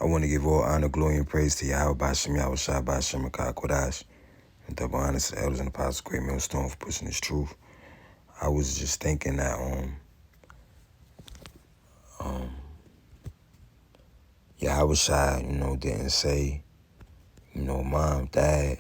I want to give all honor, glory, and praise to Yahweh Bashem, Yahweh Shai Bashem, Makah Kodash, and double honor to the elders and apostles, great millstone for pushing this truth. I was just thinking that Yahweh Shai, didn't say, mom, dad,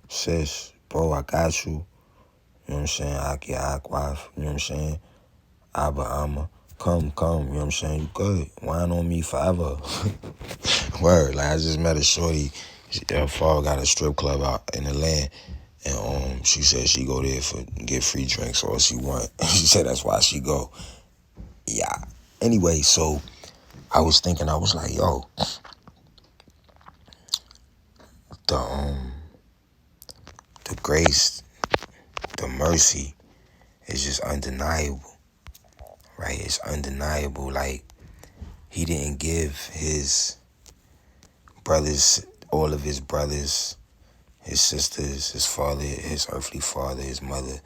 sis, bro, I got you. You know what I'm saying? Aki, Akwaf, you know what I'm saying? Abba, Amma, come, you know what I'm saying? You good. Wine on me forever. Word, like I just met a shorty. Her father got a strip club out in the land. And she said she go there for get free drinks all she want. She said that's why she go. Yeah. Anyway, so I was thinking, I was like, yo, the grace, the mercy is just undeniable. Right? It's undeniable. Like, he didn't give his brothers, all of his brothers, his sisters, his father, his earthly father, his mother,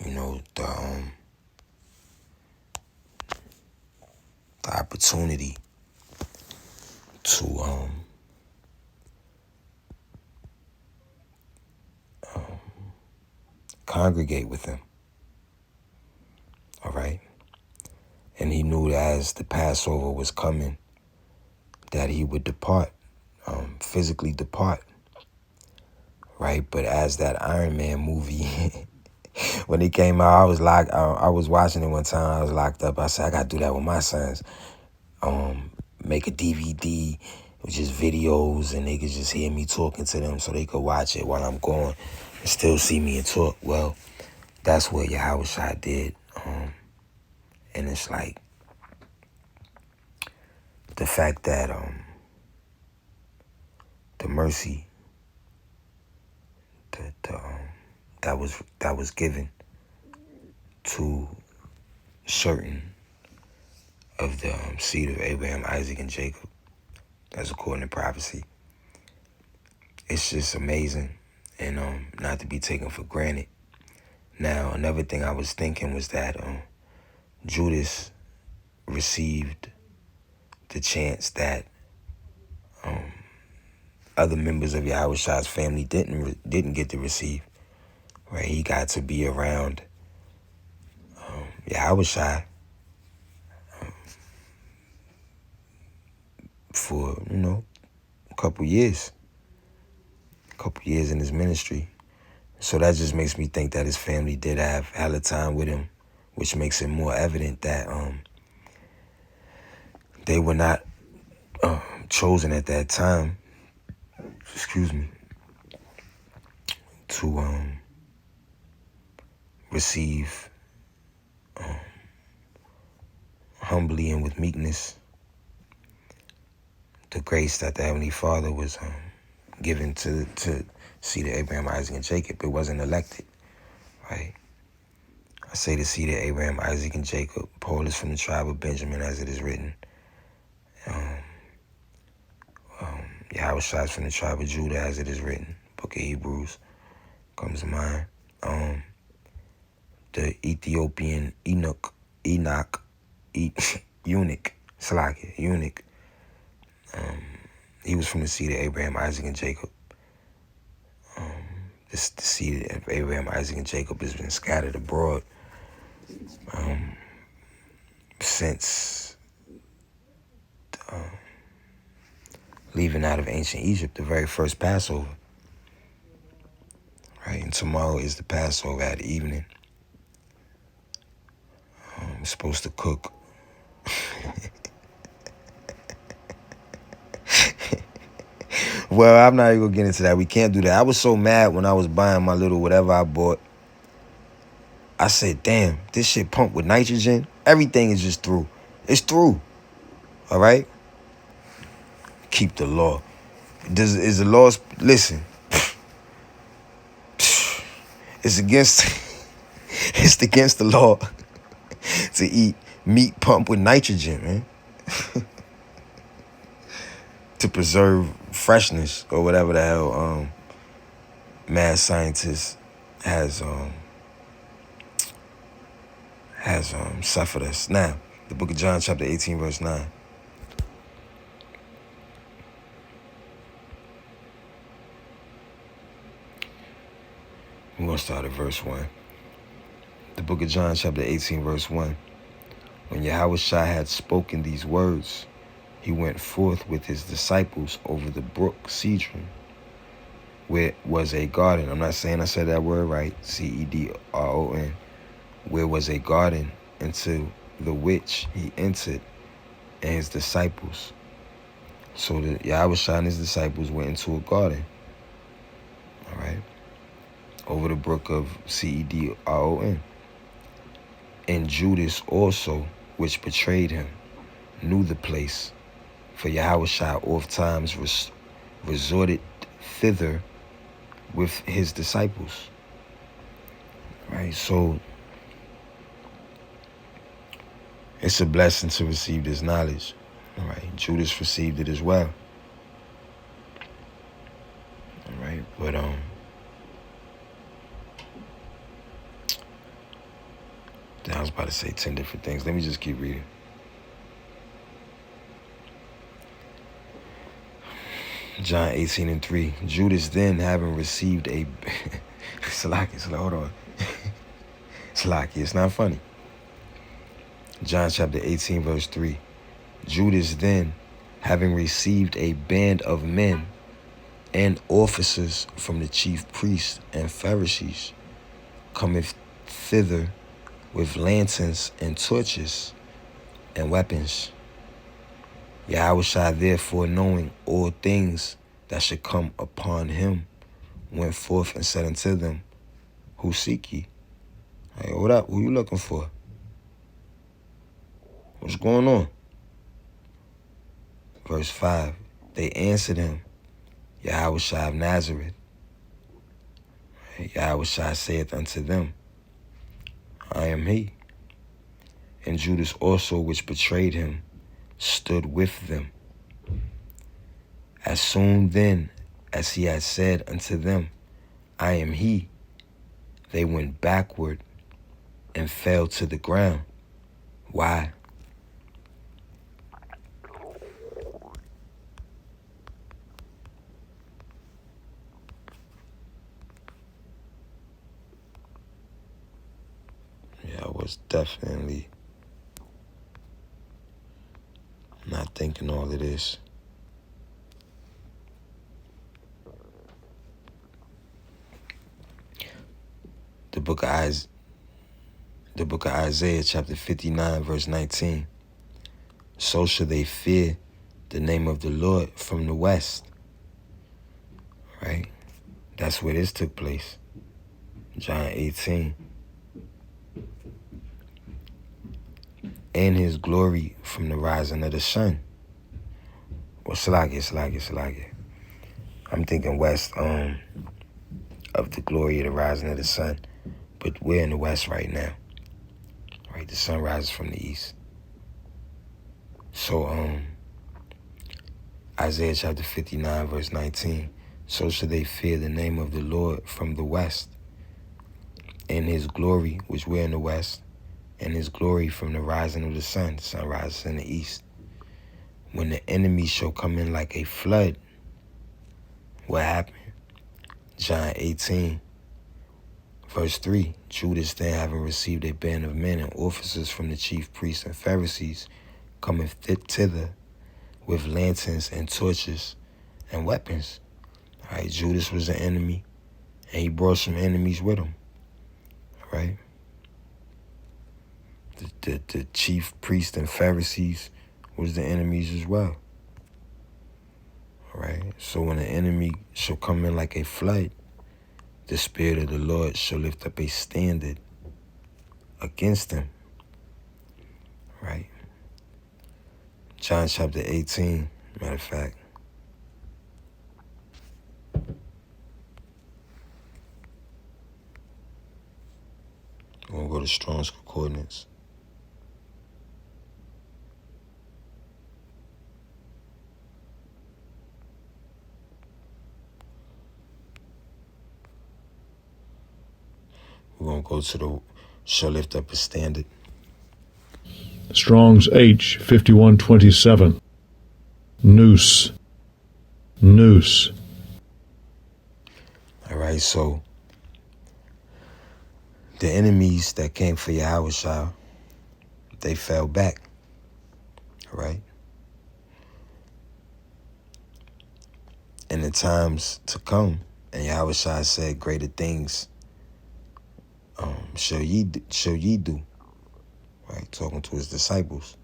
the opportunity to congregate with him. All right? And he knew that as the Passover was coming, that he would depart, physically depart. Right? But as that Iron Man movie, when it came out, I was watching it one time, I was locked up. I said, I gotta do that with my sons. Make a DVD with just videos and they could just hear me talking to them so they could watch it while I'm gone and still see me and talk. Well, that's what Yahweh Shai did. And it's like the fact that the mercy that was given to certain of the seed of Abraham, Isaac, and Jacob, as according to prophecy. It's just amazing and not to be taken for granted. Now, another thing I was thinking was that Judas received the chance that other members of Yahweh Shai's family didn't get to receive. Right? He got to be around Yahweh Shai for, a couple years in his ministry. So that just makes me think that his family did have hella time with him, which makes it more evident that they were not chosen at that time, to receive humbly and with meekness the grace that the Heavenly Father was given to seed of Abraham, Isaac, and Jacob. It wasn't elected, right? I say the seed of Abraham, Isaac, and Jacob. Paul is from the tribe of Benjamin, as it is written. Yahweh Shai is from the tribe of Judah, as it is written. Book of Hebrews comes to mind. The Ethiopian eunuch, he was from the seed of Abraham, Isaac, and Jacob. The seed of Abraham, Isaac, and Jacob has been scattered abroad since leaving out of ancient Egypt, the very first Passover. Right? And tomorrow is the Passover at evening. We're supposed to cook. Well, I'm not even going to get into that. We can't do that. I was so mad when I was buying my little whatever I bought. I said, damn, this shit pumped with nitrogen. Everything is just through. It's through. All right? Keep the law. Is the law... Listen. It's against the law to eat meat pumped with nitrogen, man. To preserve freshness or whatever the hell mad scientist has suffered us. Now, the book of John chapter 18 verse 9. We're going to start at verse 1. The book of John, chapter 18, verse 1. When Yahushua had spoken these words, he went forth with his disciples over the brook Cedron, where was a garden. I'm not saying I said that word right, Cedron, where was a garden, into the which he entered, and his disciples. So the Yahushua and his disciples went into a garden, all right, over the brook of Cedron. And Judas also, which betrayed him, knew the place, for Yahushua oft times resorted thither with his disciples. Right, so it's a blessing to receive this knowledge. All right, Judas received it as well. All right, but I was about to say 10 different things. Let me just keep reading. John 18:3. Judas then, having received a Salaki, hold on. Salaki, it's not funny. John chapter 18, verse 3. Judas then, having received a band of men and officers from the chief priests and Pharisees, cometh thither with lanterns and torches and weapons. Yahushua, therefore, knowing all things that should come upon him, went forth and said unto them, Who seek ye? Hey, what up? Who you looking for? What's going on? Verse 5. They answered him, Yahushua of Nazareth. Yahushua saith unto them, I am he. And Judas also, which betrayed him, stood with them. As soon then as he had said unto them, I am he, they went backward and fell to the ground. Why? Yeah, I was definitely not thinking all of this. The book of Isaiah, chapter 59, verse 19. So shall they fear the name of the Lord from the west. Right? That's where this took place. John 18. And his glory from the rising of the sun. Well, Salaki. I'm thinking west of the glory of the rising of the sun. But we're in the west right now. Right? The sun rises from the east. So Isaiah chapter 59, verse 19. So shall they fear the name of the Lord from the west, and his glory, which we're in the west, and his glory from the rising of the sun. The sun rises in the east. When the enemy shall come in like a flood, what happened? John 18, verse 3. Judas then, having received a band of men and officers from the chief priests and Pharisees, cometh thither with lanterns and torches and weapons. All right, Judas was an enemy, and he brought some enemies with him. All right? The chief priests and Pharisees was the enemies as well. All right? So when the enemy shall come in like a flood, the Spirit of the Lord shall lift up a standard against him. Right? John chapter 18, matter of fact. We're going to go to Strong's Concordance. We're going to go to the shall lift up a standard. Strong's H 5127. Noose. All right, so The enemies that came for Yahushua, they fell back, right? In the times to come, and Yahushua said, greater things shall ye do, right? Talking to his disciples.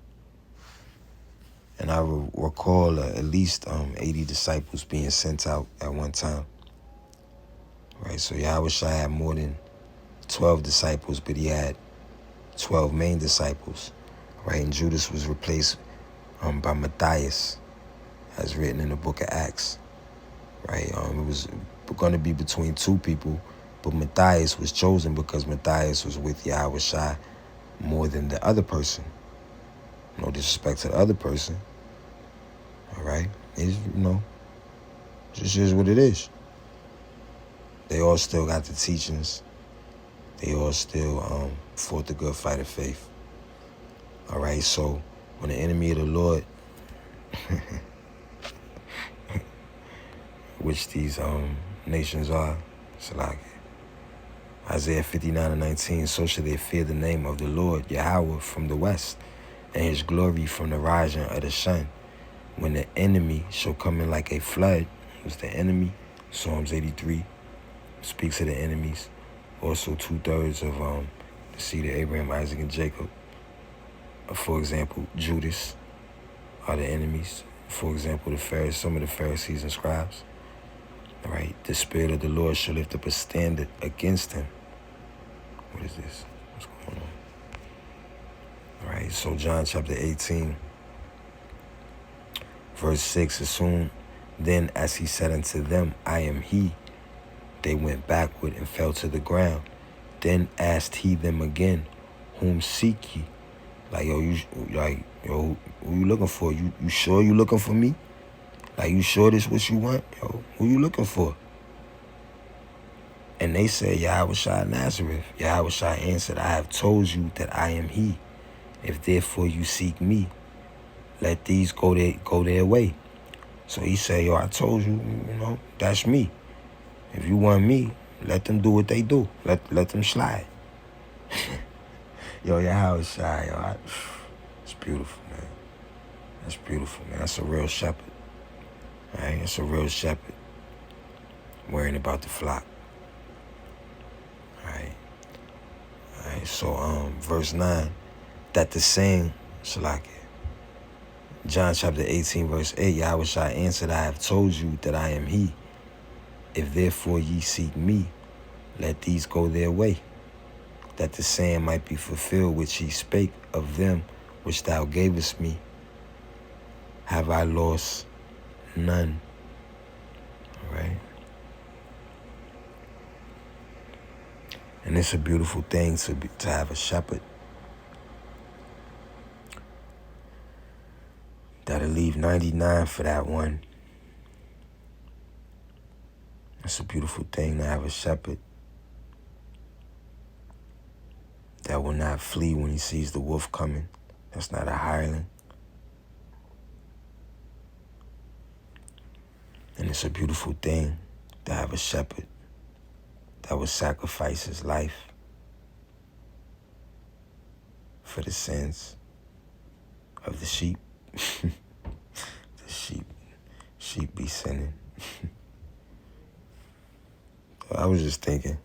And I recall at least 80 disciples being sent out at one time, right? So Yahushua had more than 12 disciples, but he had 12 main disciples, right? And Judas was replaced by Matthias, as written in the book of Acts, right? It was going to be between two people, but Matthias was chosen because Matthias was with Yahushua more than the other person. No disrespect to the other person, all right? It's, just is what it is. They all still got the teachings. They all still fought the good fight of faith. All right, so when the enemy of the Lord, which these nations are, it's like Isaiah 59:19, so shall they fear the name of the Lord, Yahweh, from the west, and his glory from the rising of the sun. When the enemy shall come in like a flood, who's the enemy? Psalms 83 speaks of the enemies. Also 2/3 of the seed of Abraham, Isaac, and Jacob. For example, Judas are the enemies. For example, some of the Pharisees and scribes. All right, the Spirit of the Lord shall lift up a standard against him. What is this? What's going on? All right, so John chapter 18, verse 6, as soon then as he said unto them, I am he, they went backward and fell to the ground. Then asked he them again, whom seek ye? Like, who you looking for? You sure you looking for me? Like, you sure this what you want? Yo, who you looking for? And they said, Yahushua Nazareth. Yahushua answered, I have told you that I am he. If therefore you seek me, let these go their way. So he said, I told you, that's me. If you want me, let them do what they do. Let them slide. Yahushua, it's beautiful, man. That's beautiful, man. That's a real shepherd. Right? It's a real shepherd worrying about the flock. All right. So verse 9, that the saying, Shalakia, John chapter 18, verse 8, Yahushua answered, I have told you that I am he. If therefore ye seek me, let these go their way, that the saying might be fulfilled which he spake of them which thou gavest me. Have I lost none? All right. And it's a beautiful thing to have a shepherd that'll leave 99 for that one. It's a beautiful thing to have a shepherd that will not flee when he sees the wolf coming. That's not a hireling. And it's a beautiful thing to have a shepherd that would sacrifice his life for the sins of the sheep. The sheep be sinning. I was just thinking,